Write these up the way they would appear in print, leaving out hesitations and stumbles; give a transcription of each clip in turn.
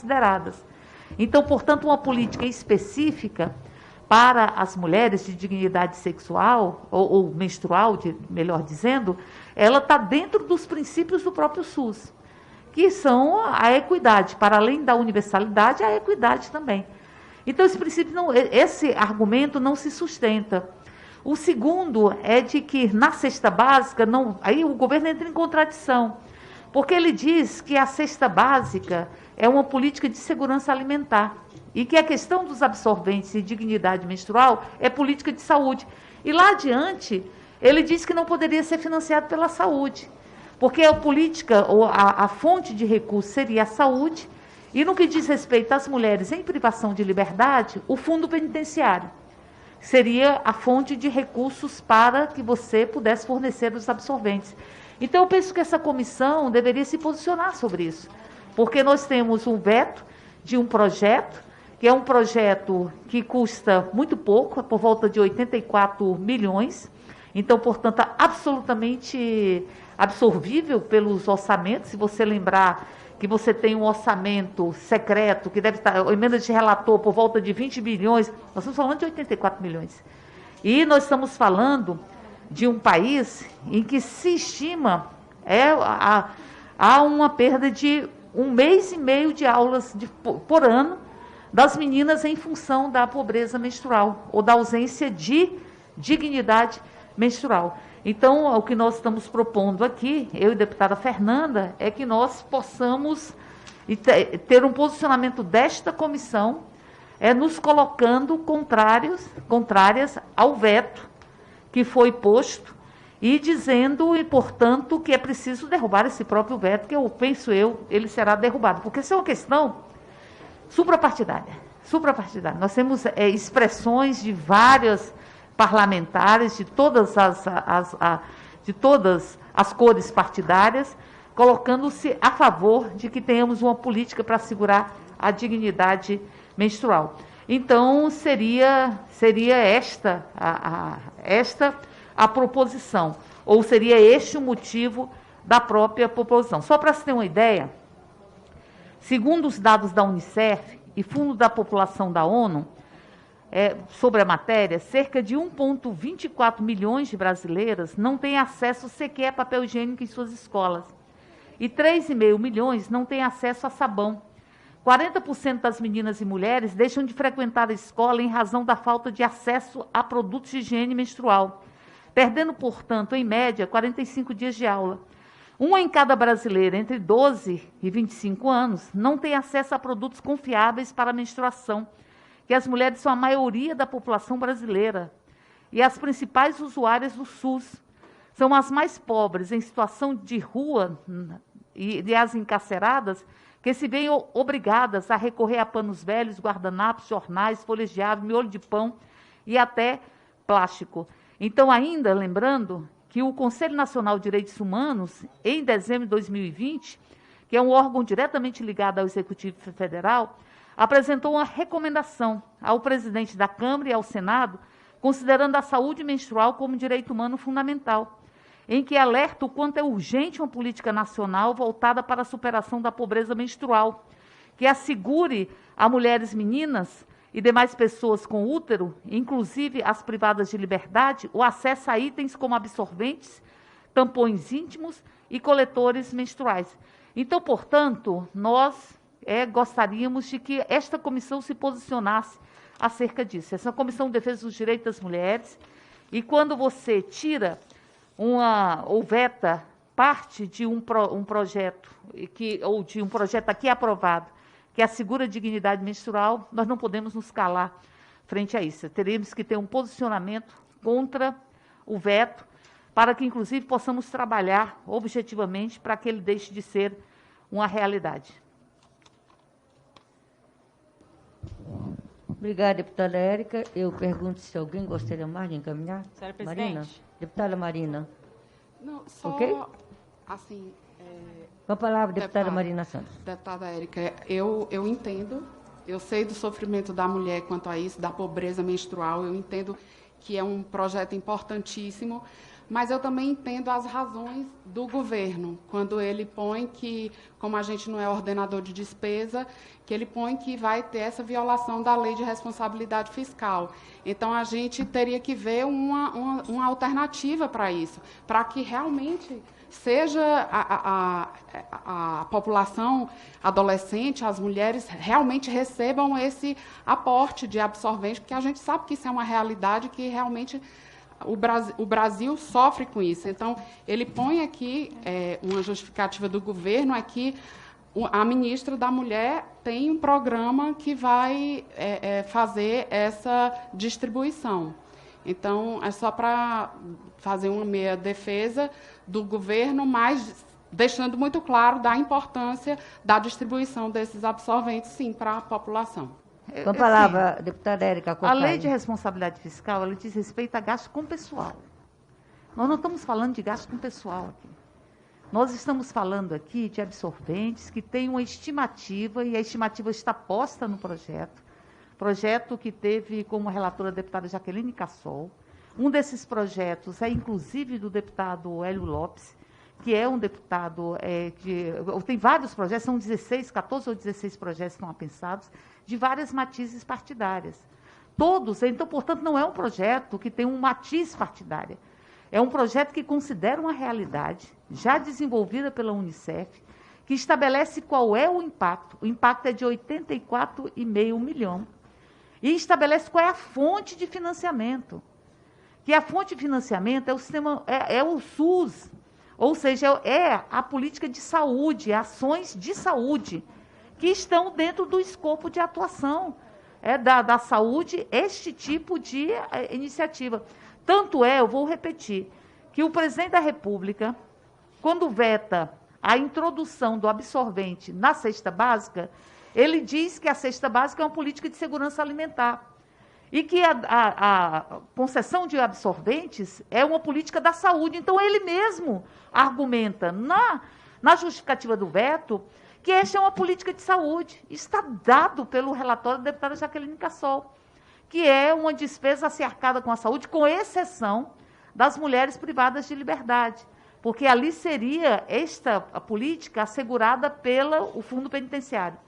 consideradas. Então, portanto, uma política específica para as mulheres de dignidade sexual, ou menstrual, melhor dizendo, ela está dentro dos princípios do próprio SUS, que são a equidade, para além da universalidade, a equidade também. Então, esse argumento não se sustenta. O segundo é de que na cesta básica, aí o governo entra em contradição, porque ele diz que a cesta básica é uma política de segurança alimentar e que a questão dos absorventes e dignidade menstrual é política de saúde. E lá adiante, ele diz que não poderia ser financiado pela saúde, porque a política, ou a fonte de recursos seria a saúde, e no que diz respeito às mulheres em privação de liberdade, o fundo penitenciário seria a fonte de recursos para que você pudesse fornecer os absorventes. Então, eu penso que essa comissão deveria se posicionar sobre isso, porque nós temos um veto de um projeto, que é um projeto que custa muito pouco, por volta de 84 milhões, então, portanto, absolutamente absorvível pelos orçamentos. Se você lembrar que você tem um orçamento secreto, que deve estar, a emenda de relator, por volta de 20 bilhões, nós estamos falando de 84 milhões. E nós estamos falando de um país em que se estima há uma perda de 1 mês e meio de aulas por ano das meninas em função da pobreza menstrual ou da ausência de dignidade menstrual. Então, o que nós estamos propondo aqui, eu e a deputada Fernanda, é que nós possamos ter um posicionamento desta comissão, nos colocando contrárias ao veto que foi posto e dizendo, e, portanto, que é preciso derrubar esse próprio veto, que ele será derrubado, porque isso é uma questão suprapartidária. Nós temos expressões de várias parlamentares de todas as cores partidárias, colocando-se a favor de que tenhamos uma política para assegurar a dignidade menstrual. Então, seria esta a proposição, ou seria este o motivo da própria proposição. Só para se ter uma ideia, segundo os dados da Unicef e Fundo da População da ONU, sobre a matéria, cerca de 1,24 milhões de brasileiras não têm acesso sequer a papel higiênico em suas escolas. E 3,5 milhões não têm acesso a sabão. 40% das meninas e mulheres deixam de frequentar a escola em razão da falta de acesso a produtos de higiene menstrual, perdendo, portanto, em média, 45 dias de aula. Uma em cada brasileira entre 12 e 25 anos não tem acesso a produtos confiáveis para a menstruação, que as mulheres são a maioria da população brasileira e as principais usuárias do SUS. São as mais pobres, em situação de rua, e as encarceradas, que se veem obrigadas a recorrer a panos velhos, guardanapos, jornais, folhas de árvore, miolo de pão e até plástico. Então, ainda lembrando que o Conselho Nacional de Direitos Humanos, em dezembro de 2020, que é um órgão diretamente ligado ao Executivo Federal, apresentou uma recomendação ao presidente da Câmara e ao Senado, considerando a saúde menstrual como direito humano fundamental, em que alerta o quanto é urgente uma política nacional voltada para a superação da pobreza menstrual, que assegure a mulheres, meninas e demais pessoas com útero, inclusive as privadas de liberdade, o acesso a itens como absorventes, tampões íntimos e coletores menstruais. Então, portanto, nós gostaríamos de que esta comissão se posicionasse acerca disso. Essa Comissão de Defesa dos Direitos das Mulheres, e quando você tira ou veta parte de um projeto, ou de um projeto aqui aprovado, que assegura a dignidade menstrual, nós não podemos nos calar frente a isso. Teremos que ter um posicionamento contra o veto, para que, inclusive, possamos trabalhar objetivamente para que ele deixe de ser uma realidade. Obrigada, deputada Érica. Eu pergunto se alguém gostaria mais de encaminhar. Senhora presidente. Marina? Deputada Marina. Não, só Ok? assim... Com a palavra, deputada Marina Santos. Deputada Érica, eu entendo, eu sei do sofrimento da mulher quanto a isso, da pobreza menstrual, eu entendo que é um projeto importantíssimo, Mas eu também entendo as razões do governo, quando ele põe que, como a gente não é ordenador de despesa, que ele põe que vai ter essa violação da lei de responsabilidade fiscal. Então, a gente teria que ver uma alternativa para isso, para que realmente seja a população adolescente, as mulheres, realmente recebam esse aporte de absorvente, porque a gente sabe que isso é uma realidade que realmente o Brasil sofre com isso. Então, ele põe aqui uma justificativa do governo, é que a ministra da Mulher tem um programa que vai fazer essa distribuição. Então, é só para fazer uma meia defesa do governo, mas deixando muito claro da importância da distribuição desses absorventes, sim, para a população. Com a palavra, deputada Érica Cocai. A lei de responsabilidade fiscal, ela diz respeito a gasto com pessoal. Nós não estamos falando de gasto com pessoal aqui. Nós estamos falando aqui de absorventes que têm uma estimativa, e a estimativa está posta no projeto que teve como relatora a deputada Jaqueline Cassol. Um desses projetos é, inclusive, do deputado Hélio Lopes, que é um deputado tem vários projetos, são 14 ou 16 projetos que estão pensados, de várias matizes partidárias. Todos, então, portanto, não é um projeto que tem um matiz partidária. É um projeto que considera uma realidade, já desenvolvida pela Unicef, que estabelece qual é o impacto. O impacto é de 84,5 milhões. E estabelece qual é a fonte de financiamento. Que a fonte de financiamento é o sistema, é o SUS, ou seja, é a política de saúde, ações de saúde, que estão dentro do escopo de atuação da saúde, este tipo de iniciativa. Tanto eu vou repetir, que o presidente da República, quando veta a introdução do absorvente na cesta básica, ele diz que a cesta básica é uma política de segurança alimentar. E que a concessão de absorventes é uma política da saúde. Então, ele mesmo argumenta na justificativa do veto que esta é uma política de saúde. Está dado pelo relatório da deputada Jaqueline Cassol, que é uma despesa a ser arcada com a saúde, com exceção das mulheres privadas de liberdade, porque ali seria a política assegurada pelo Fundo Penitenciário.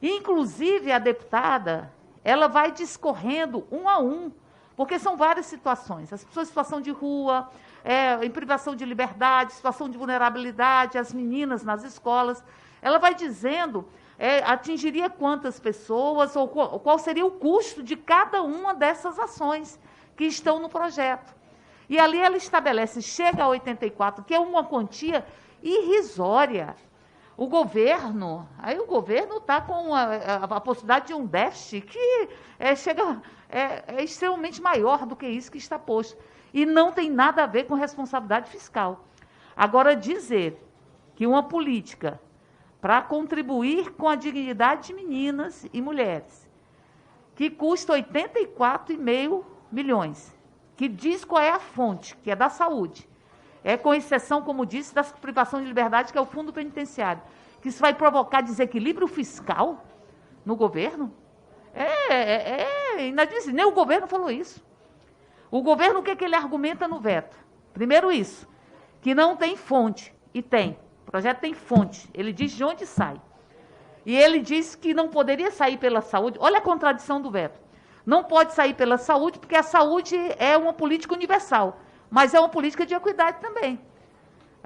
Inclusive, a deputada, ela vai discorrendo um a um, porque são várias situações. As pessoas em situação de rua, em privação de liberdade, situação de vulnerabilidade, as meninas nas escolas. Ela vai dizendo, atingiria quantas pessoas, ou qual seria o custo de cada uma dessas ações que estão no projeto. E ali ela estabelece, chega a 84, que é uma quantia irrisória. O governo está com a possibilidade de um déficit que é extremamente maior do que isso que está posto. E não tem nada a ver com responsabilidade fiscal. Agora, dizer que uma política para contribuir com a dignidade de meninas e mulheres, que custa 84,5 milhões, que diz qual é a fonte, que é da saúde, com exceção, como disse, da privação de liberdade, que é o Fundo Penitenciário, que isso vai provocar desequilíbrio fiscal no governo? Inadmissível. Nem o governo falou isso. O governo, o que ele argumenta no veto? Primeiro isso, que não tem fonte, e tem. O projeto tem fonte, ele diz de onde sai. E ele diz que não poderia sair pela saúde. Olha a contradição do veto. Não pode sair pela saúde, porque a saúde é uma política universal, mas é uma política de equidade também.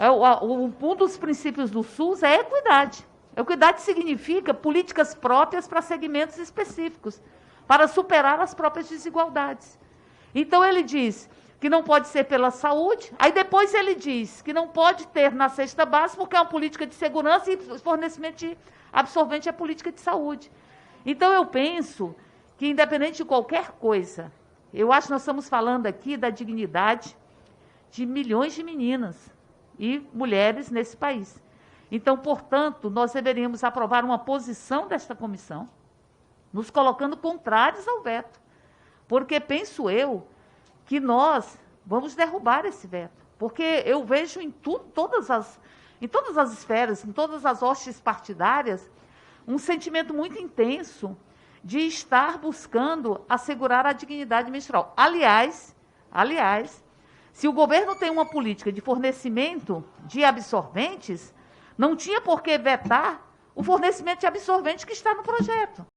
Um dos princípios do SUS é a equidade. Equidade significa políticas próprias para segmentos específicos, para superar as próprias desigualdades. Então, ele diz que não pode ser pela saúde, aí depois ele diz que não pode ter na cesta básica, porque é uma política de segurança e fornecimento de absorvente é política de saúde. Então, eu penso que, independente de qualquer coisa, eu acho que nós estamos falando aqui da dignidade de milhões de meninas e mulheres nesse país. Então, portanto, nós deveríamos aprovar uma posição desta comissão, nos colocando contrários ao veto, porque penso eu que nós vamos derrubar esse veto, porque eu vejo em todas as esferas, em todas as hostes partidárias, um sentimento muito intenso de estar buscando assegurar a dignidade menstrual. Aliás, Se o governo tem uma política de fornecimento de absorventes, não tinha por que vetar o fornecimento de absorvente que está no projeto.